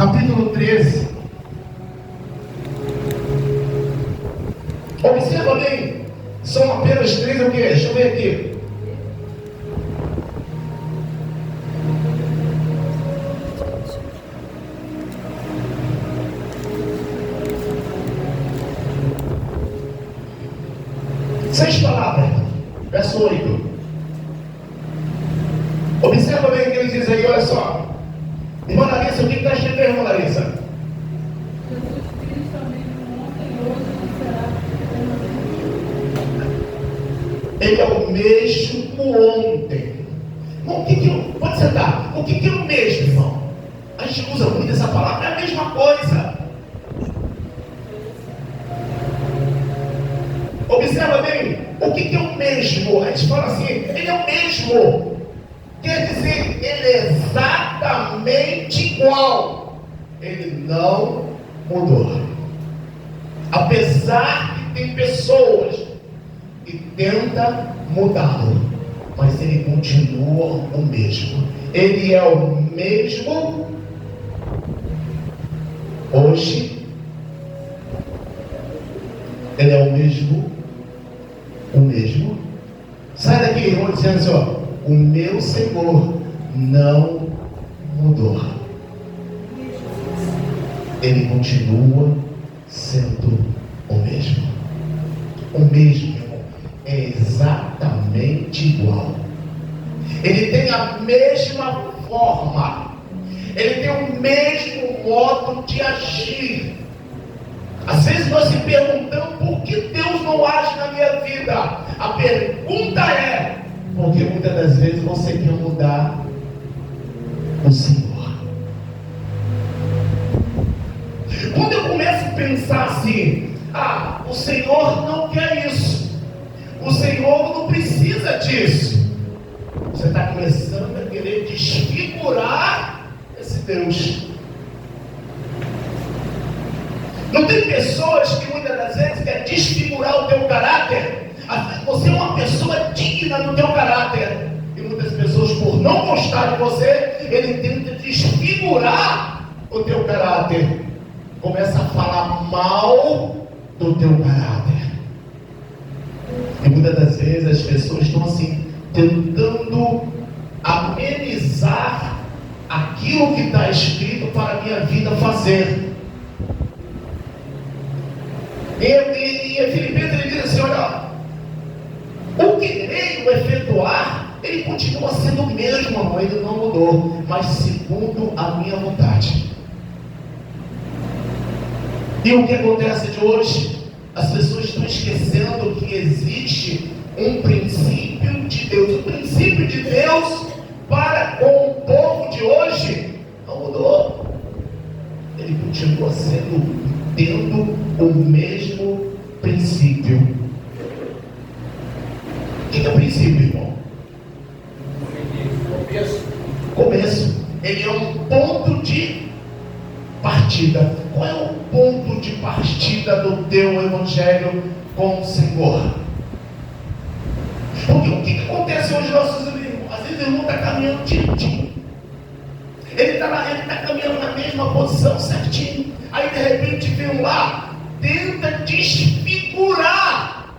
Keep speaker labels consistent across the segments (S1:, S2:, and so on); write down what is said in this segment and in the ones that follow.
S1: capítulo 13. Observa bem, são apenas 3 o quê? Deixa eu ver aqui. Seis palavras, verso 8. Observa bem o que ele diz aí, olha só. Irmã Larissa, o que está escrito aí, irmã Larissa?
S2: Jesus Cristo, amigo, ontem, hoje, não será eternamente.
S1: Ele é o mesmo ontem. Irmão, pode sentar. O que é o mesmo, irmão? A gente usa muito essa palavra, é a mesma coisa. Observa bem, o que é o mesmo? A gente fala assim, ele é o mesmo. Quer dizer, ele é exatamente igual. Ele não mudou. Apesar que tem pessoas que tentam mudá-lo, mas ele continua o mesmo. Ele é o mesmo hoje. Ele é o mesmo. Sai daqui, irmão, dizendo assim, ó, o meu Senhor não mudou. Ele continua sendo o mesmo. O mesmo, irmão, é exatamente igual. Ele tem a mesma forma. Ele tem o mesmo modo de agir. Às vezes nós se perguntamos por que Deus não age na minha vida. A pergunta é, porque muitas das vezes você quer mudar o Senhor. Quando eu começo a pensar assim, o Senhor não quer isso, o Senhor não precisa disso, você está começando a querer desfigurar esse Deus. Não tem pessoas que muitas das vezes querem desfigurar o teu caráter? Você é uma pessoa digna do teu caráter. E muitas pessoas, por não gostar de você, ele tenta desfigurar o teu caráter. Começa a falar mal do teu caráter. E muitas das vezes as pessoas estão assim, tentando amenizar aquilo que está escrito para a minha vida fazer. E Filipenses ele diz assim, olha, o querer, o efetuar, ele continua sendo o mesmo, amor, ele não mudou, mas segundo a minha vontade. E o que acontece de hoje? As pessoas estão esquecendo que existe um princípio de Deus. O princípio de Deus para com o povo de hoje não mudou. Ele continua tendo o mesmo princípio. O que é o princípio, irmão? Começo. Ele é um ponto de partida. Qual é o ponto de partida do teu evangelho com o Senhor? Porque o que acontece hoje, nossos irmãos? Às vezes o irmão está caminhando direitinho. Ele está caminhando na mesma posição certinho. Aí de repente vem um lá, tenta desfigurar.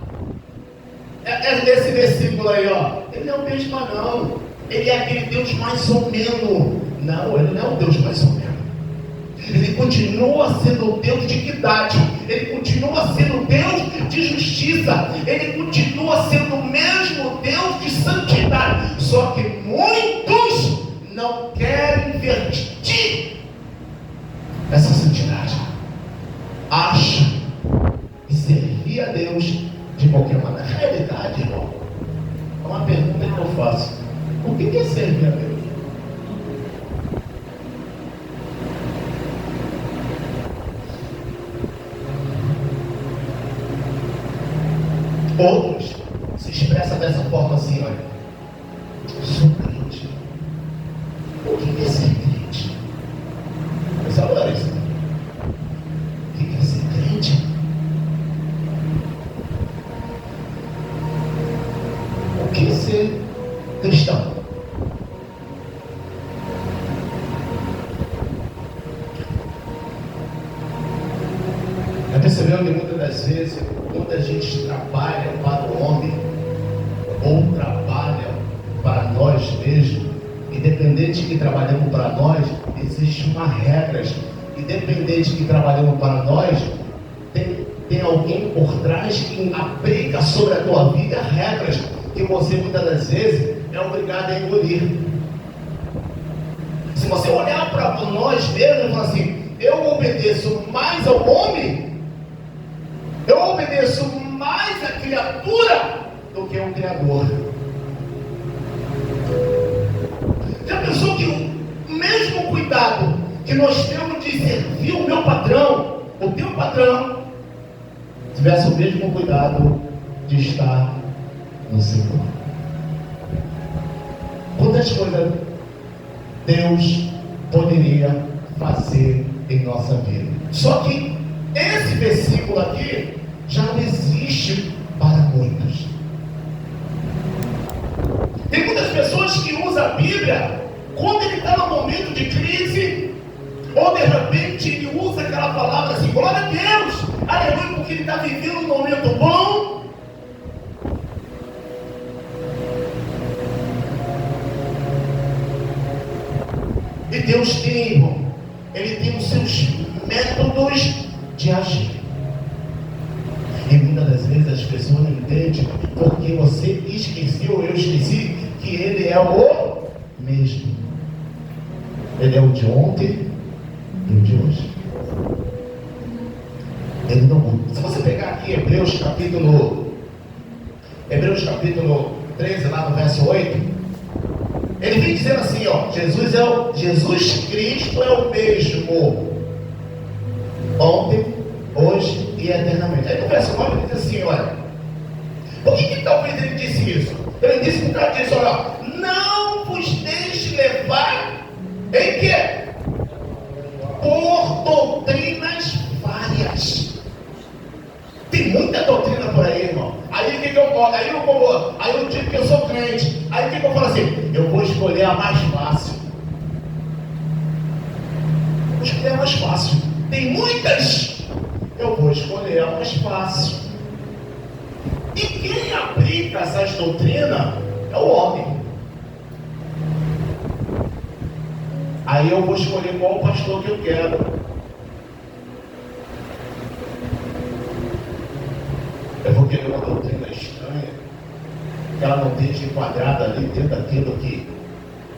S1: Esse versículo aí, ó. Ele não é o mesmo, não. Ele é aquele Deus mais ou menos. Não, ele não é o Deus mais ou menos. Ele continua sendo o Deus de equidade. Ele continua sendo o Deus de justiça. Ele continua sendo o mesmo Deus de santidade. Só que muitos não querem vestir essa santidade. Acham que servir a Deus de qualquer maneira. Na realidade, irmão, é uma pergunta que eu faço. O que é servir a Deus? Outros se expressam dessa forma assim, olha, sou crente. O que é ser crente? Mas agora isso. O que é ser crente? O que é ser cristão? das vezes, quando a gente trabalha para o homem, ou trabalha para nós mesmos, independente de que trabalhamos para nós, existe uma regra. Independente de que trabalhamos para nós, tem alguém por trás que aplica sobre a tua vida regras que você muitas das vezes é obrigado a engolir. Se você olhar para nós mesmos e falar assim, eu obedeço mais ao homem, eu obedeço mais à criatura do que ao Criador. Já pensou que o mesmo cuidado que nós temos de servir o meu patrão, o teu patrão, tivesse o mesmo cuidado de estar no Senhor? Quantas coisas Deus poderia fazer em nossa vida? Só que esse versículo aqui já não existe para muitos. Tem muitas pessoas que usam a Bíblia quando ele está no momento de crise, ou de repente ele usa aquela palavra assim, glória a Deus, aleluia, porque ele está vivendo um momento bom. E Deus tem, irmão, Ele tem os seus métodos de agir. E muitas das vezes as pessoas não entendem porque você esqueceu, eu esqueci, que Ele é o mesmo. Ele é o de ontem e o de hoje. Ele não muda. Se você pegar aqui Hebreus capítulo 13, lá no verso 8, ele vem dizendo assim, ó, Jesus Cristo é o mesmo ontem, hoje e eternamente. Aí no verso 9 ele diz assim, olha, por que talvez ele disse isso? Ele disse por causa disso, olha, não vos deixe levar em quê? Por doutrinas várias. Tem muita doutrina por aí, irmão. Aí o que eu posso? Aí eu digo que eu sou crente. Aí o que eu falo assim? Eu vou escolher a mais fácil. Vou escolher a mais fácil. Tem muitas. Eu vou escolher a mais fácil. E quem aplica essas doutrinas é o homem. Aí eu vou escolher qual pastor que eu quero. Eu vou querer uma doutrina estranha, que ela não esteja enquadrada ali dentro daquilo que,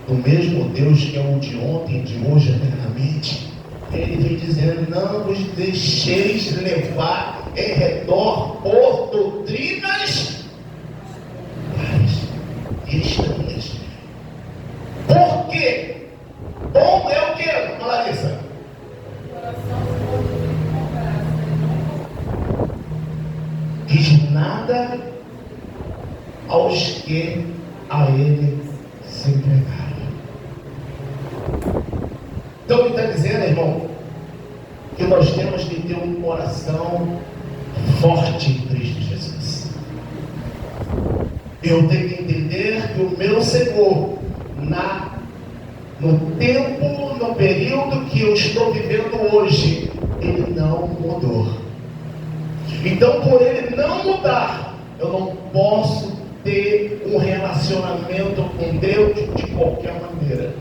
S1: do mesmo Deus que é o de ontem, de hoje, eternamente. Ele vem dizendo, não vos deixeis levar em redor por doutrinas estranhas. Por quê? Bom é o que, Larissa? Diz nada aos que a ele se entregaram. Então ele está dizendo, irmão, que nós temos que ter um coração forte em Cristo Jesus. Eu tenho que entender que o meu Senhor, no tempo, no período que eu estou vivendo hoje, Ele não mudou. Então, por Ele não mudar, eu não posso ter um relacionamento com Deus de qualquer maneira.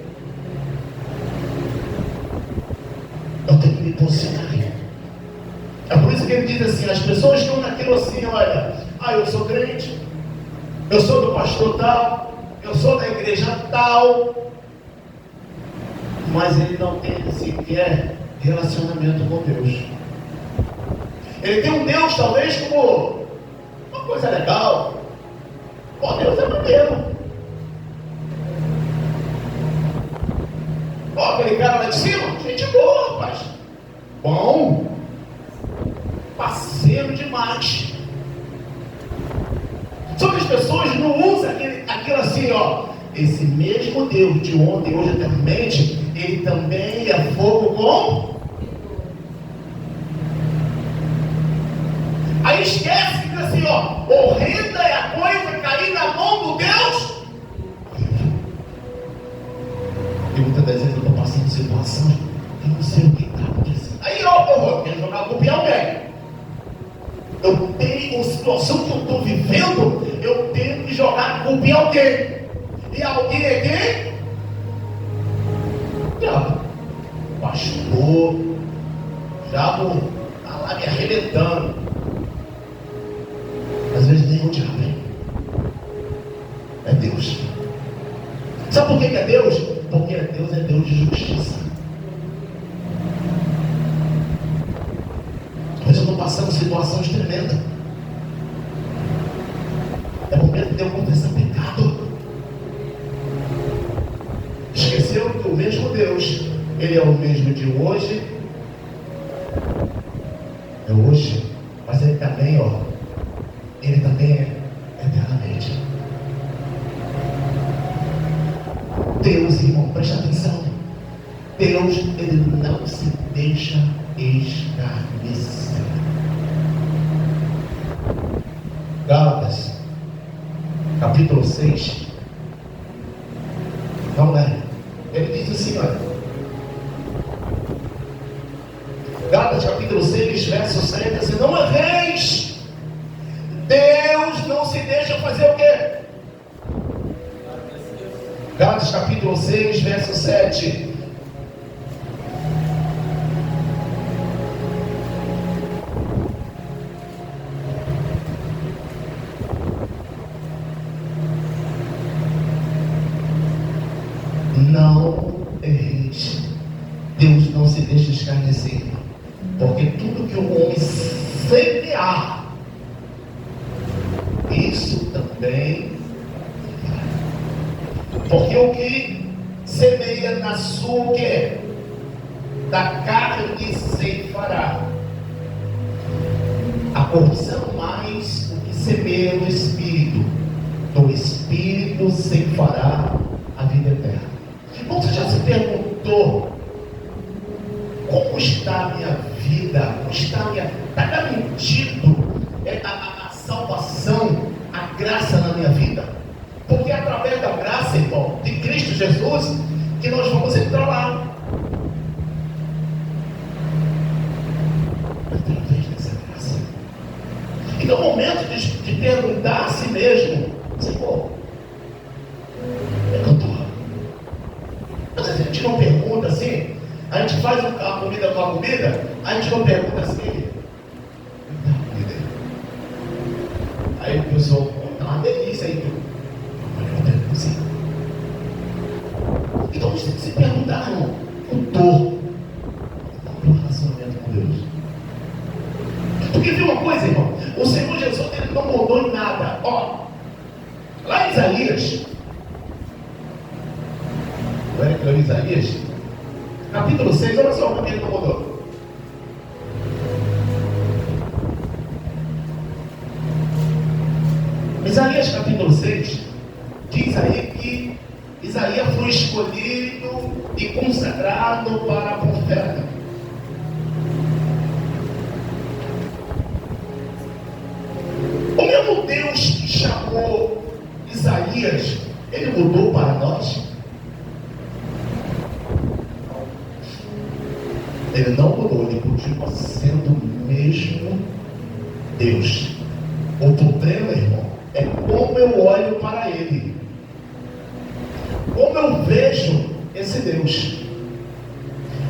S1: Eu tenho que me posicionar. É por isso que ele diz assim, as pessoas estão naquilo assim, olha, eu sou crente, eu sou do pastor tal, eu sou da igreja tal, mas ele não tem sequer relacionamento com Deus. Ele tem um Deus talvez como uma coisa legal. Pô, Deus é maneiro. Ó, aquele cara lá de cima, gente boa, rapaz. Bom, parceiro demais. Só que as pessoas não usam aquilo assim, ó. Esse mesmo Deus de ontem, hoje, eternamente, Ele também é fogo com. Aí esquece que diz assim, ó, horrenda é a coisa cair na mão do Deus. E muitas das vezes eu estou passando situação, eu não sei o que está acontecendo. Aí, ó, eu quero jogar culpa em alguém. situação que eu estou vivendo, eu tenho que jogar a culpa em alguém. E alguém é quem? Diabo. Pastor, diabo está lá me arrebentando. Às vezes nem o diabo, hein? É Deus. Sabe por que é Deus? Porque Deus é Deus de justiça. Às vezes eu estou passando situações tremendas. É momento de eu confessar pecado. Esqueceu que o mesmo Deus, Ele é o mesmo de hoje. É hoje, mas Ele também, Ele também é eternamente. Deus, irmão, presta atenção. Deus, Ele não se deixa escarnecer. Gálatas, capítulo 6. Vamos lá. Ele diz assim, olha. Gálatas, capítulo 6, verso 7, assim, não erreis. Deus não se deixa fazer o quê? Gálatas capítulo 6, verso 7. Não erreis. Deus não se deixa escarnecer. Porque tudo que o homem semear, isso também. Porque o que semeia na sua o quê? Da carne ceifará a corrupção, mas o que semeia no Espírito, do Espírito ceifará a vida eterna. Irmão, você já se perguntou como está a minha vida? Como está a minha... Está garantido a salvação, a graça na minha vida? Porque é através da graça, irmão, de Cristo Jesus, que nós vamos entrar lá. Através dessa graça. E no momento de perguntar a si mesmo, Senhor, é que eu estou? Às vezes a gente não pergunta assim, a gente faz a comida com a comida, a gente não pergunta assim, aí o pessoal, tá uma delícia aí, então você tem que se perguntar, irmão, eu estou no relacionamento com Deus. Porque viu uma coisa, irmão? O Senhor Jesus, Ele não mudou em nada. Lá em Isaías, Isaías, capítulo 6, olha só como Ele não mudou. Isaías capítulo 6 diz aí que Isaías foi escolhido e consagrado para a profeta. O mesmo Deus que chamou Isaías, Ele mudou para nós? Ele não mudou, Ele continua sendo o mesmo Deus. O problema, irmão, é como eu olho para Ele. Como eu vejo esse Deus.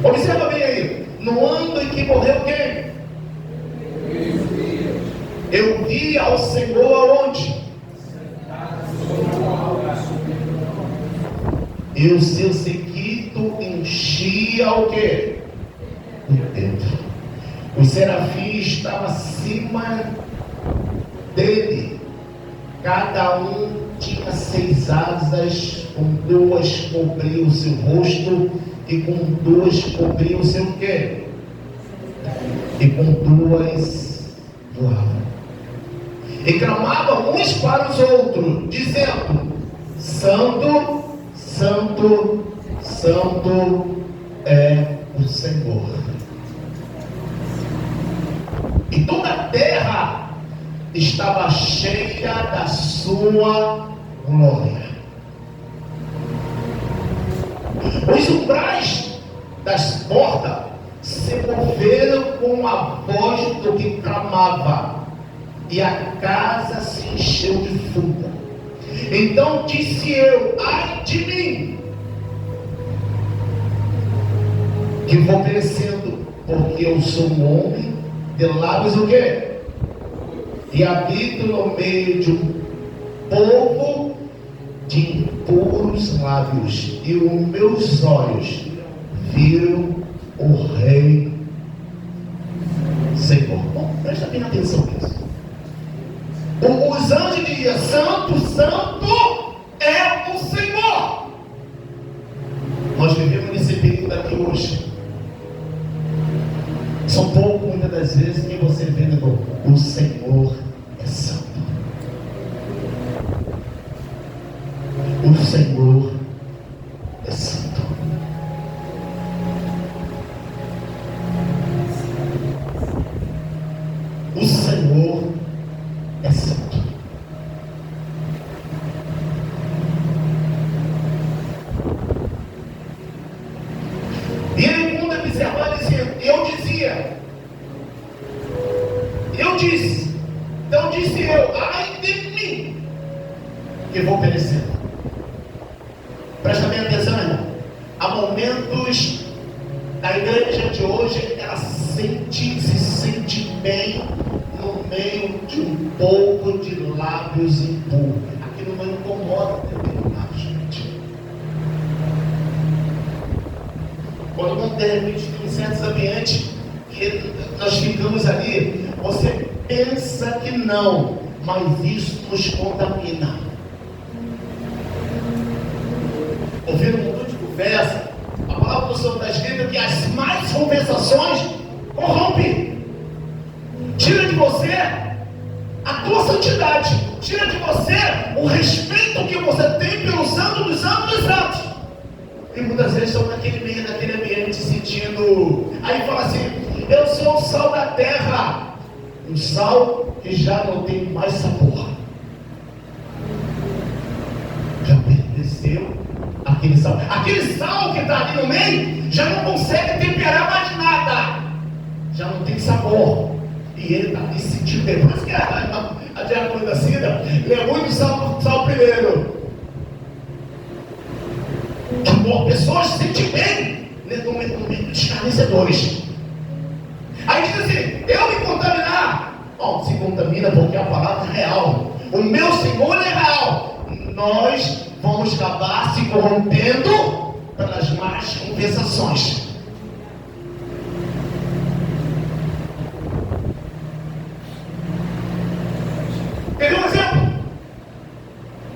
S1: Observa bem aí. No ano em que morreu quem? Eu vi ao Senhor aonde? E o seu séquito enchia o quê? O templo. Os serafins estavam acima dele. Cada um tinha 6 asas, com 2 cobriam o seu rosto, e com 2 cobriam o seu quê? E com 2 voavam. E clamavam uns para os outros, dizendo: Santo, Santo, Santo é o Senhor. E toda a terra estava cheia da sua glória. Os umbrais das portas se moveram com a voz do que clamava: e a casa se encheu de fuga. Então disse eu: ai de mim, que vou perecendo, porque eu sou um homem de lábios o quê? E habito no meio de um povo de impuros lábios, e os meus olhos viram o Rei Senhor. Bom, presta bem atenção nisso. Os anjos diziam: santo, santo é o Senhor. Nós vivemos nesse período aqui hoje. São pouco, muitas das vezes, que você vê o Senhor é santo. O Senhor é santo. O Senhor é santo. E ele, quando observava, eu disse, então disse eu: ai de mim, que vou perecer. Presta bem atenção, irmão. Há momentos da igreja de hoje, ela se sente bem no meio de um povo de lábios impuros. Aquilo não incomoda determinados, gente. Quando de repente tem certos ambientes que nós ficamos ali, você pensa que não, mas isso nos contamina. Ouvindo um monte de conversa, a palavra do Senhor está escrita que as más conversações corrompem. Tira de você a tua santidade, tira de você o respeito que você tem pelo santo dos santos dos santos. E muitas vezes estão naquele meio, naquele ambiente, sentindo. Aí fala assim: eu sou o sal da terra. Um sal que já não tem mais sabor. Já perdeu aquele sal. Aquele sal que está ali no meio já não consegue temperar mais nada. Já não tem sabor. E ele está ali sentindo bem. Por isso que a diácono da Cida lê muito sal primeiro. Que pessoas se sentem bem no meio dos escarnecedores. Aí diz assim: eu me contaminar. Bom, se contamina porque a palavra é real. O meu Senhor é real. Nós vamos acabar se corrompendo pelas más conversações. Quer ver um exemplo?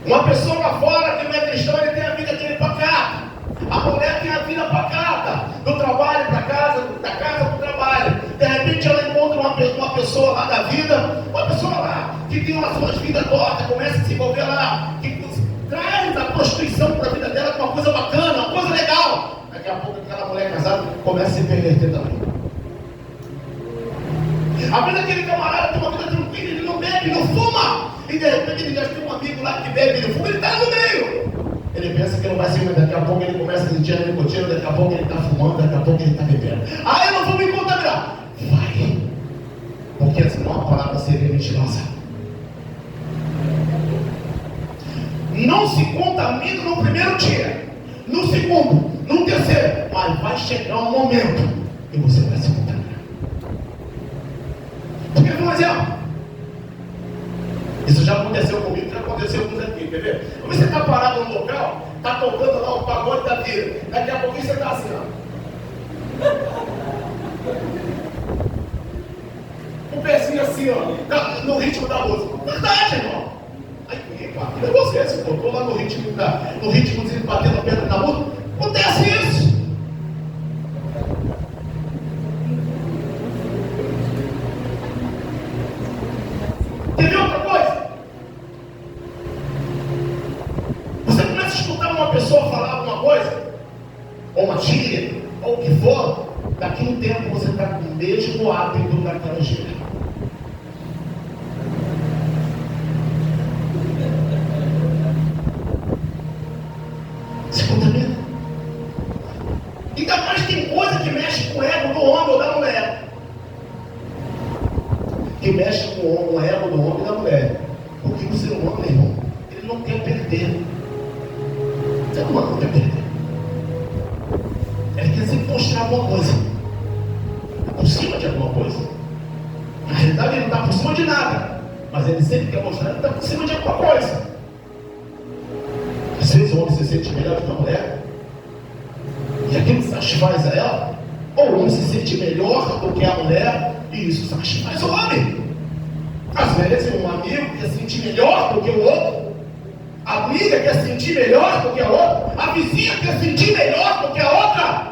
S1: Uma pessoa lá fora que não é cristã, ele tem a vida dele pacata. A mulher tem a vida pacata, do trabalho para casa, da casa para o trabalho. De repente ela encontra uma pessoa lá da vida, uma pessoa lá que tem as suas vidas tortas, começa a se envolver lá, que traz a prostituição para a vida dela com uma coisa bacana, uma coisa legal. Daqui a pouco aquela mulher casada começa a se perverter também. A vida daquele camarada tem uma vida tranquila, ele não bebe, não fuma. E de repente ele já tem um amigo lá que bebe, ele fuma, ele está no meio. Ele pensa que não vai ser, mas daqui a pouco ele começa a sentir a nicotina, daqui a pouco ele está fumando, daqui a pouco ele está bebendo. Ah, eu não vou me contaminar. Vai. Porque senão a palavra seria mentirosa. Não se contamina no primeiro dia, no segundo, no terceiro, mas vai chegar um momento e você vai se contaminar. Quer ver um exemplo? Isso já aconteceu comigo, já aconteceu com os aqui, quer ver? Você está parado no local, está tocando lá o pagode da vida, daqui a pouquinho você está assim, ó. O pezinho assim, ó, no ritmo da música. Verdade, irmão. Aí, que negócio é esse? Pô, estou lá no ritmo de batendo a pedra na música. Acontece isso. Quer ver outra coisa? Você começa a escutar uma pessoa falar alguma coisa, ou uma gíria, ou o que for, daqui a um tempo você está com o mesmo hábito daquela gíria. Se contamina. Ainda mais tem coisa que mexe com o ego do homem ou da mulher. Que que mexe com o ego do homem e da mulher. Porque o ser humano, meu irmão, ele não quer perder. O ser humano não quer perder. Ele quer sempre mostrar alguma coisa. Está por cima de alguma coisa. Na realidade ele não está por cima de nada. Mas ele sempre quer mostrar que está por cima de alguma coisa. Às vezes o homem se sente melhor do que a mulher. E aquilo satisfaz a ela. Ou o homem se sente melhor do que a mulher. E isso satisfaz o homem. Às vezes um amigo quer sentir melhor do que o outro. A amiga quer sentir melhor do que a outra. A vizinha quer sentir melhor do que a outra.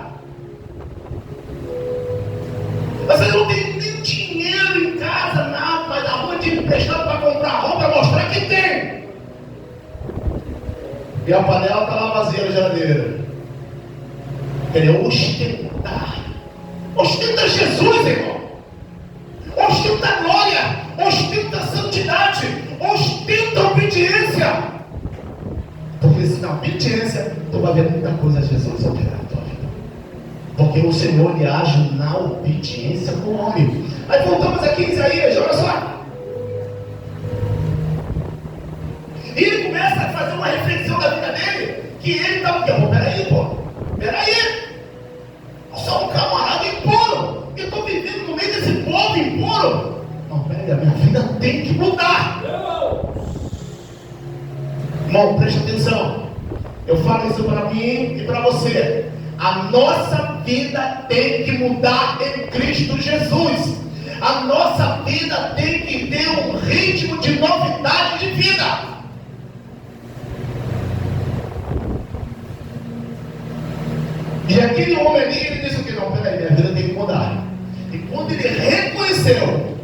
S1: Você não tem nem dinheiro em casa, nada, mas a rua te emprestando para comprar roupa, para mostrar que tem. E a panela está lá vazia na geladeira. Ele é ostentar. Ostenta Jesus, irmão. Ostenta a glória. Ostenta a santidade. Ostenta a obediência. Porque se na obediência, tu vai ver muita coisa a Jesus operar na tua vida. Porque o Senhor lhe age na obediência com o homem. Aí voltamos aqui em Isaías, olha só. E ele começa a fazer uma reflexão da vida dele, que ele estava, peraí, eu sou um camarada impuro, e estou vivendo no meio desse povo impuro. Não, peraí, a minha vida tem que mudar. Irmão, preste atenção. Eu falo isso para mim e para você. A nossa vida tem que mudar em Cristo Jesus. A nossa vida tem que ter um ritmo de novidade de vida. E aquele homem ali, ele disse o que? Não, peraí, minha vida tem que mudar. E quando ele reconheceu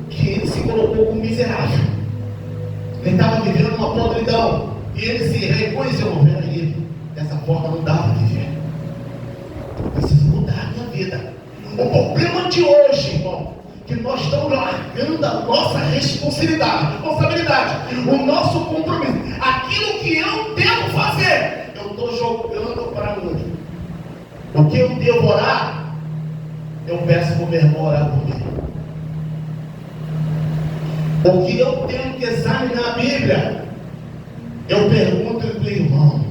S1: que ele se colocou como miserável, ele estava vivendo uma podridão, e ele se reconheceu, não, peraí, dessa forma não dá para viver. Eu preciso mudar a minha vida. O problema de hoje, irmão, que nós estamos largando a nossa responsabilidade, o nosso compromisso, aquilo que eu devo fazer, eu estou jogando para onde? O que eu devo orar, eu peço para o meu irmão orar por mim. O que eu tenho que examinar a Bíblia, eu pergunto para o irmão.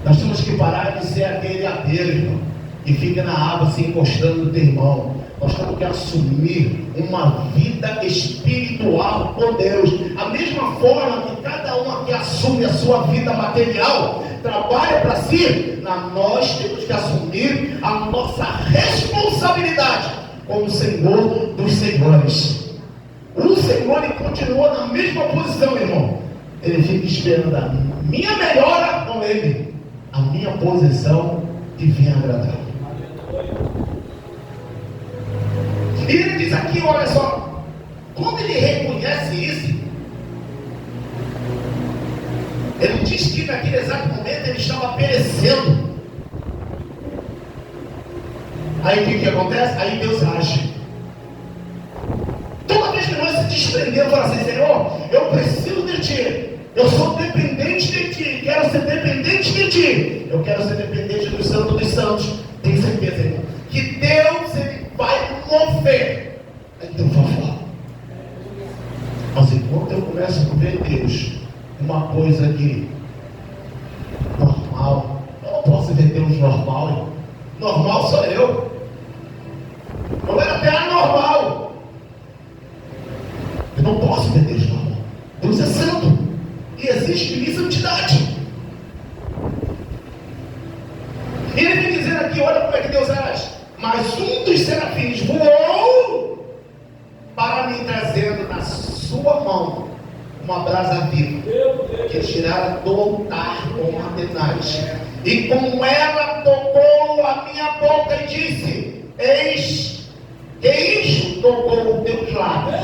S1: Nós temos que parar de ser aquele ateu, irmão, que fica na água se encostando no teu irmão. Nós temos que assumir uma vida espiritual com Deus. A mesma forma que cada um aqui assume a sua vida material, trabalha para si, nós temos que assumir a nossa responsabilidade como Senhor dos Senhores. O Senhor, ele continua na mesma posição, irmão. Ele fica esperando a minha melhora com ele, a minha posição que venha agradar. E ele diz aqui, olha só, quando ele reconhece isso, ele diz que naquele exato momento ele estava perecendo. Aí o que acontece? Aí Deus age. Toda vez que nós se desprendemos, fala assim, Senhor, eu preciso de Ti, eu sou dependente de Ti, quero ser dependente de Ti, eu quero ser dependente do Santo dos Santos. Tenho certeza, irmão, que Deus, ele vai mover. Aí Deus vai falar. Mas enquanto eu começo a ver Deus uma coisa que normal, eu não posso ver Deus normal, irmão. Normal sou eu. Não é até anormal. Eu não posso ver Deus normal. Deus é santo. E existe em mim santidade. E ele vem dizendo aqui, olha como é que Deus age. Mas um dos serafins voou para mim, trazendo na sua mão uma brasa viva, que tirara do altar com atenaz. E com ela tocou a minha boca e disse, eis que isto tocou os teus lábios,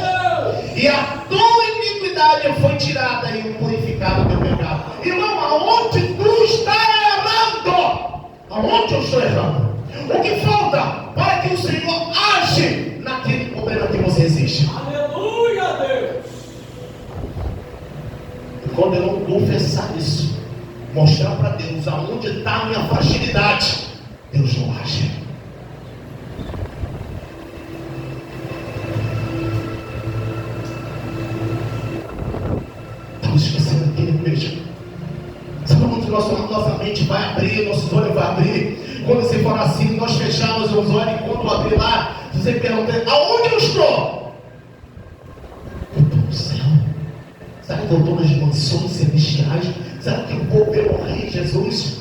S1: e a tua iniquidade foi tirada e purificado o teu pecado. Irmão, aonde tu está errando? Aonde eu estou errando? O que falta para que o Senhor age naquele problema que você existe?
S3: Aleluia, Deus!
S1: E quando eu não confessar isso, mostrar para Deus aonde está a minha fragilidade, Deus não age. Estamos esquecendo aqui, igreja. Sabe onde nossa mente vai abrir, nossos olhos vai abrir? Quando você for assim, nós fechamos os olhos, e quando abrir lá, você pergunta: aonde eu estou? Eu estou no céu. Será que eu estou nas mansões celestiais? Será que eu vou ver o Rei Jesus?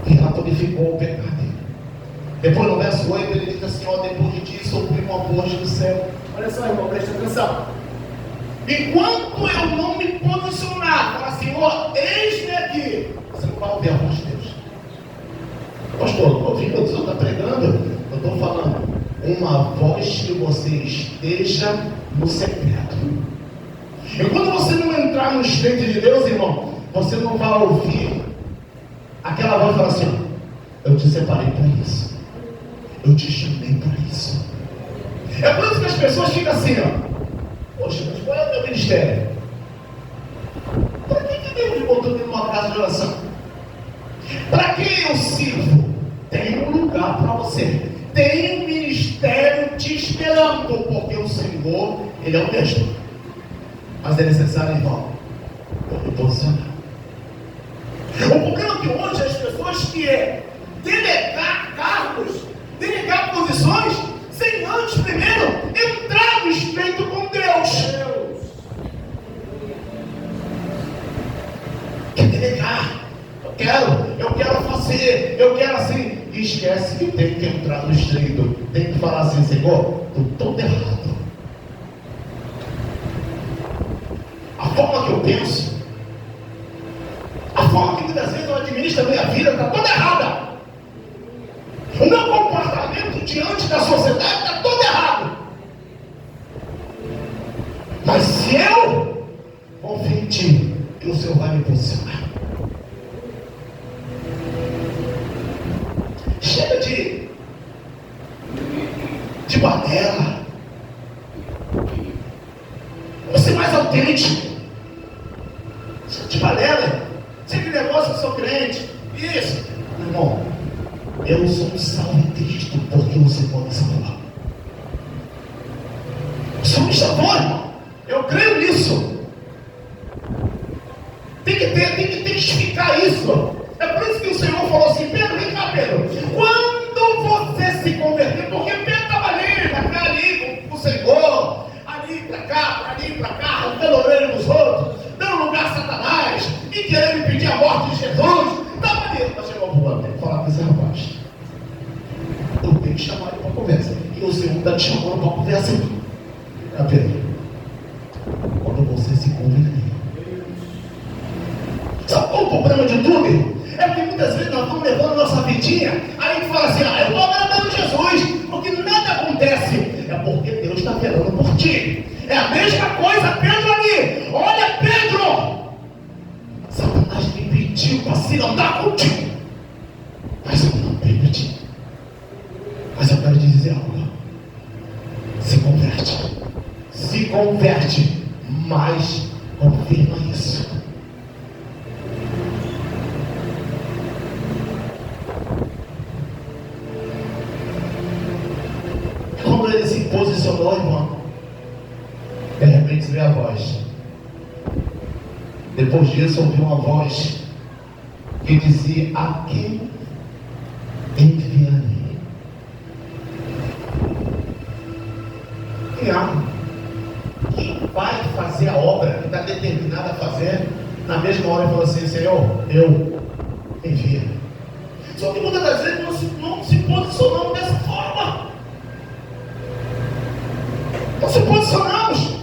S1: E ela tonificou o pecado. Depois no verso 8 ele diz assim: ó, depois disso ouvi uma voz do céu. Olha só, irmão, presta atenção. Enquanto eu não me posicionar, falar assim: ó, eis-me aqui, você não vai ouvir a voz de Deus. Pastor, estou ouvindo, o senhor está pregando. Eu estou falando uma voz que você esteja no secreto. E quando você não entrar no estreito de Deus, irmão, você não vai ouvir aquela voz que fala assim: eu te separei para isso, eu te chamei para isso. É por isso que as pessoas ficam assim, ó: poxa, mas qual é o meu ministério? Para que Deus me botou dentro de uma casa de oração? Para que eu sirvo? Tem um lugar para você, tem um ministério te esperando, porque o Senhor, Ele é o mesmo. Mas é necessário, irmão, eu me posicionar. O problema é que hoje as pessoas querem delegar cargos, delegar posições, sem antes primeiro entrar no estreito com Deus. Quer delegar? Eu quero fazer, eu quero assim. E esquece que tem que entrar no estreito. Tem que falar assim: Senhor, estou todo errado. A forma que eu penso, a forma que muitas vezes eu administro a minha vida está toda errada. O meu comportamento diante da sociedade está todo errado. Mas se eu confio em Ti, o Senhor vai me posicionar. Chega de balela. Vou ser mais autêntico. De balela. Sempre negócio que sou crente. Isso. Meu irmão, eu sou um salvo em Cristo, porque o Senhor me salvou. O Senhor me salvou, irmão. Eu creio nisso. Tem que testificar isso. É por isso que o Senhor falou assim: Pedro, vem cá, Pedro. Quando você se converter, porque Pedro estava ali com o Senhor, ali para cá, arrancando a orelha dos outros, dando lugar a Satanás, e querendo pedir a morte de Jesus. Estava ali, mas chegou ao ponto, tem que falar com esse rapaz. Eu tenho que chamar ele para conversa. E o Senhor está te chamando para conversa. Pedro, quando você se converter. Sabe qual é o problema de tudo? É porque muitas vezes nós estamos levando nossa vidinha, aí a gente fala assim: eu estou agradando Jesus, porque nada acontece. É porque Deus está velando por ti. É a mesma coisa, Pedro ali. Olha, Pedro, Satanás me pediu para se andar contigo, mas eu não permiti. Mas eu quero te dizer algo: se converte, mas confirma isso. Quando ele se posicionou, irmão, de repente veio a voz. Depois disso ouviu uma voz que dizia: a quem enviarei? Quem vai fazer a obra que está determinada a fazer? Na mesma hora ele falou assim: Senhor, eu envio. Só que muitas das vezes não se posicionamos dessa forma. Não se posicionamos.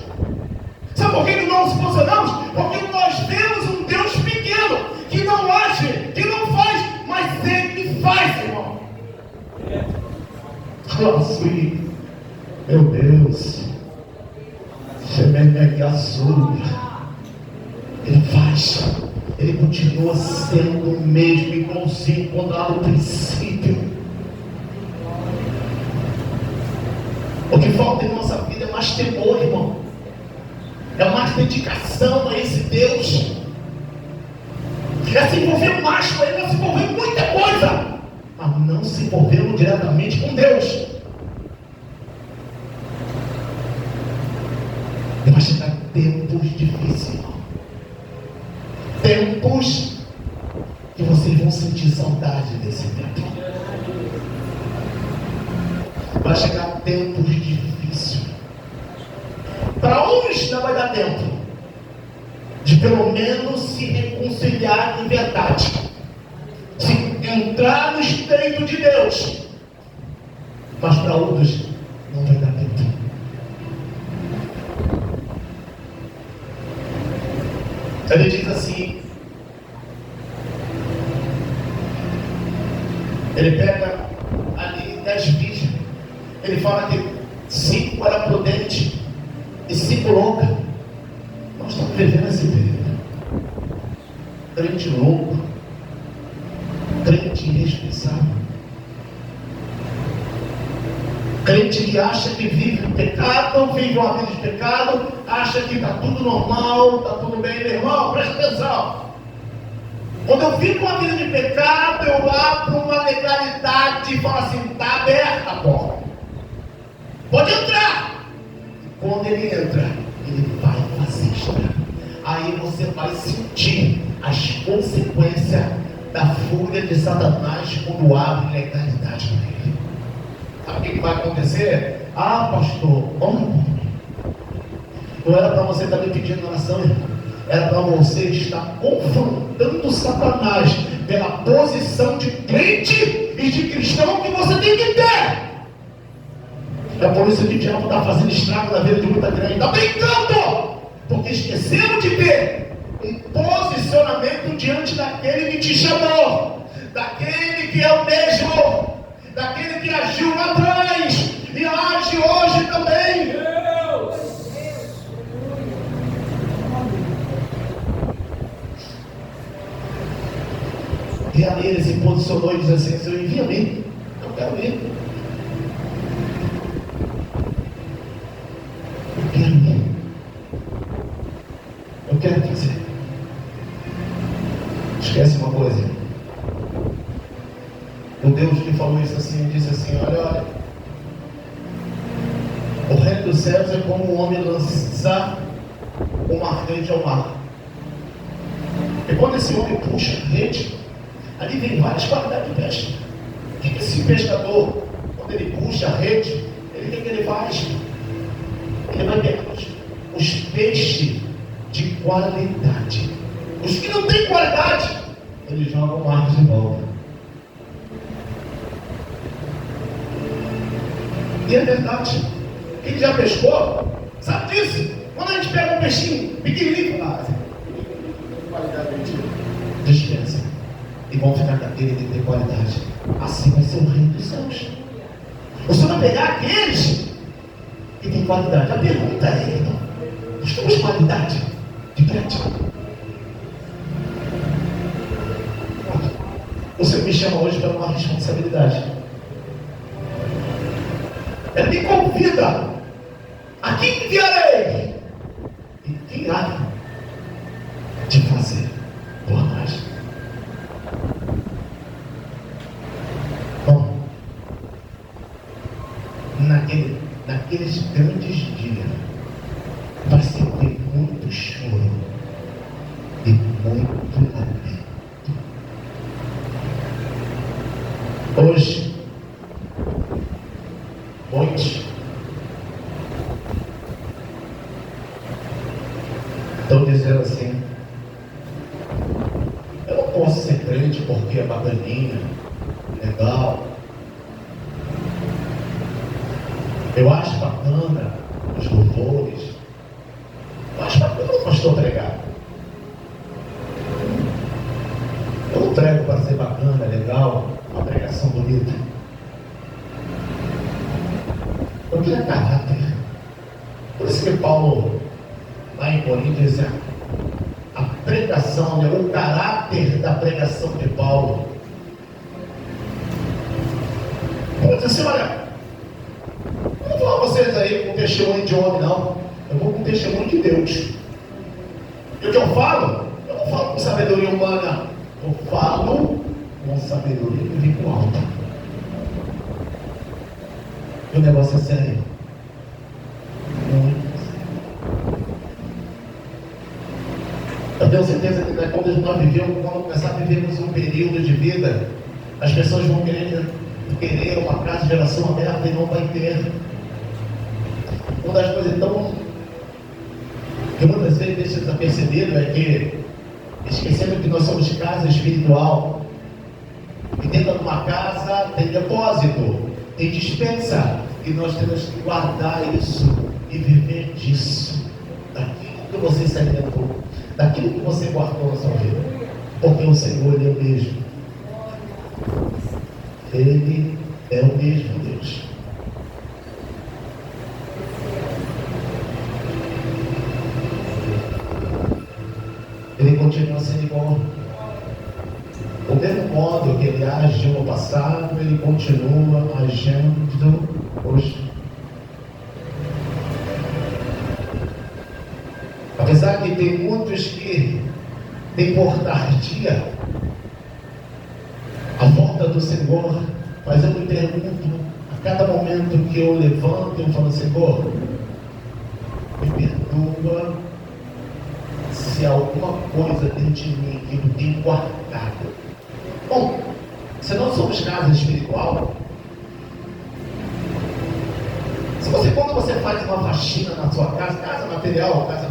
S1: Sabe por que não se posicionamos? Porque nós temos um Deus pequeno, que não age, que não faz, mas Ele faz, irmão. Assim, meu Deus, Ele faz, Ele continua sendo o mesmo, igualzinho quando lá no princípio. O que falta em nossa vida é mais temor, irmão. É mais dedicação a esse Deus. É se envolver mais com Ele, é se envolver em muita coisa. a não se envolvendo diretamente com Deus. Vai chegar tempos difíceis, irmão. Tempos que vocês vão sentir saudade desse tempo. Vai chegar tempos difíceis. Para uns não vai dar tempo de pelo menos se reconciliar em verdade, se entrar no estreito de Deus. Mas para outros não vai dar tempo. Ele diz assim, ele pega ali 10 virgens, ele fala que 5 era prudente e 5 louca. Nós estamos vivendo esse período. Crente louco, crente irresponsável, crente que acha que vive o pecado, vive uma vida de pecado, acha que está tudo normal, está tudo bem. Meu irmão, presta atenção. Quando eu fico uma vida de pecado, eu abro uma legalidade e falo assim, está aberta a porta, pode entrar. Quando ele entra, ele vai fazer estrago. Aí você vai sentir as consequências da fúria de Satanás quando abre legalidade para ele. Sabe o que vai acontecer? Ah, pastor, não era para você estar me pedindo oração, irmão. Era para você estar confrontando Satanás pela posição de crente e de cristão que você tem que ter. É por isso que o diabo está fazendo estrago na vida de muita crente. Está brincando, porque esqueceram de ter um posicionamento diante daquele que te chamou, daquele que é o mesmo, daquele que agiu lá atrás e age hoje também. E ali ele se posicionou e disse assim, Senhor, envia a mim, eu quero ir. Eu quero ir. Eu quero fazer. Esquece uma coisa. O Deus que falou isso assim, disse assim, olha, o reino dos céus é como um homem lançar uma rede ao mar. E quando esse homem puxa a rede, ali vem várias qualidades de pesca. O que esse pescador, quando ele puxa a rede, o que ele faz? Ele vai pegar os peixes de qualidade. Os que não têm qualidade, ele joga o mar de volta. E é verdade. Quem já pescou, sabe disso? Quando a gente pega um peixinho pequenininho, qualidade dispensa. E vão ficar daquele que tem qualidade. Assim vai ser o reino dos céus. Você vai pegar aqueles que têm qualidade. A pergunta é, então, nós temos qualidade de crente? O Senhor me chama hoje para uma responsabilidade. Ele me convida. A quem enviarei? E quem há de fazer por nós? Bom, naqueles grandes dias vai ser muito choro e muito lamento. Hoje, muitos estão dizendo assim, eu não posso ser crente porque é bacaninha, legal. Eu acho bacana os louvores. Eu acho bacana o pastor pregar. Eu não prego para ser bacana, legal, uma pregação bonita. Eu quero caráter. Por isso que Paulo, lá em Coríntios, diz a pregação, o caráter da pregação de Paulo. Eu diz assim, olha, eu não vou falar vocês aí com testemunho de homem, não. Eu vou com testemunho de Deus. E o que eu falo? Eu não falo com sabedoria humana. Eu falo com sabedoria que vem com alta. E o negócio é sério. Muito sério. Eu tenho certeza que quando nós vivemos, quando começar a vivermos um período de vida, as pessoas vão querer uma casa de oração aberta e não vai ter. Uma das coisas que muitas vezes deixa desapercebido é que, esquecendo que nós somos casa espiritual, e dentro de uma casa tem depósito, tem dispensa, e nós temos que guardar isso e viver disso, daquilo que você se alimentou, daquilo que você guardou na sua vida, porque o Senhor, Ele é o mesmo. Ele é o mesmo Deus. Ele continua sendo igual. Do mesmo modo que ele agiu no passado, ele continua agindo hoje. Apesar que tem muitos que têm por tardia a volta do Senhor, mas eu me pergunto, a cada momento que eu levanto, eu falo: Senhor, me perdoa se alguma coisa dentro de mim que eu tenho guardado. Bom, se nós somos casa espiritual, quando você faz uma faxina na sua casa, casa material, casa...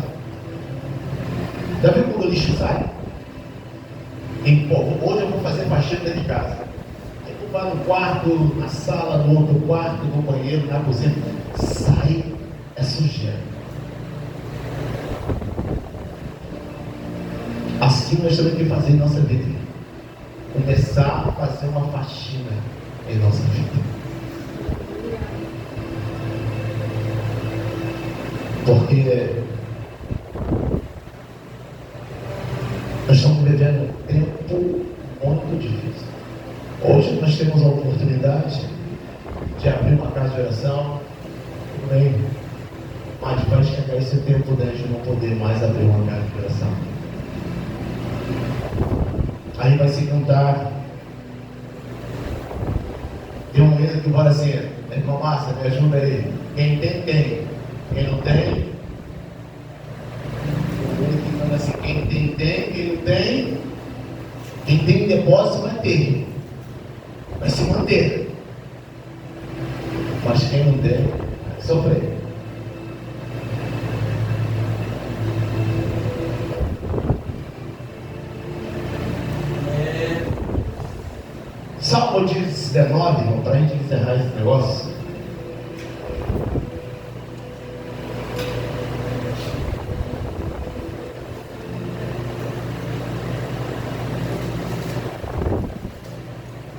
S1: Já viu quando o lixo sai? Hoje eu vou fazer faxina dentro de casa. Aí tu vai no quarto, na sala, no outro quarto, no banheiro, na cozinha, sai, é sujeira. Assim nós temos que fazer em nossa vida. Começar a fazer uma faxina em nossa vida. Porque nós estamos vivendo um tempo muito difícil. Hoje nós temos a oportunidade de abrir uma casa de oração, bem, mas vai chegar esse tempo de a gente não poder mais abrir uma casa de oração. Aí vai se contar. Tem um medo que fala assim: irmão Márcia, me ajuda aí. Quem tem, tem. Quem não tem, o medo que fala assim: quem tem, tem. Quem não tem, quem tem depósito vai ter. Vai se manter. Mas quem não tem, vai sofrer. Salmo 19, para a gente encerrar esse negócio.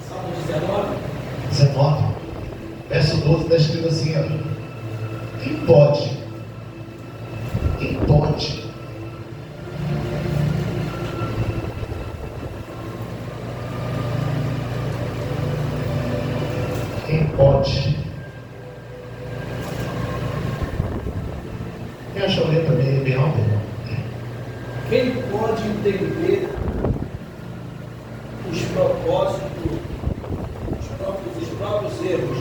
S3: Salmo 19.
S1: 19, verso 12, está escrito assim: ó, quem pode? Quem pode? Quem pode? Quem achou a letra bem alta?
S3: Quem pode entender os propósitos, os próprios erros?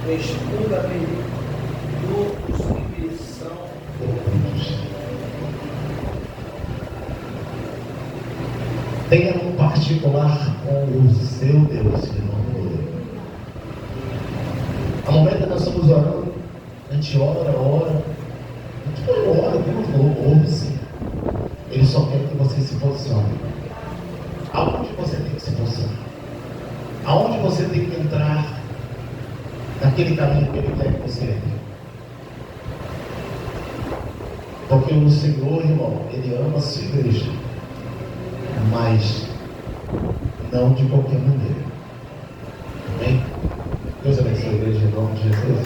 S3: Responda-me, loucos que são.
S1: Tenha um particular com o seu Deus, irmão. A momento que nós estamos orando, a gente ora, a gente ora, Deus falou, ouve-se. Ele só quer que você se posicione. Aonde você tem que se posicionar? Aonde você tem que entrar naquele caminho que Ele quer que você entre? Porque o Senhor, irmão, Ele ama a sua igreja, mas não de qualquer maneira. Amém? Deus abençoe a igreja em nome de Jesus.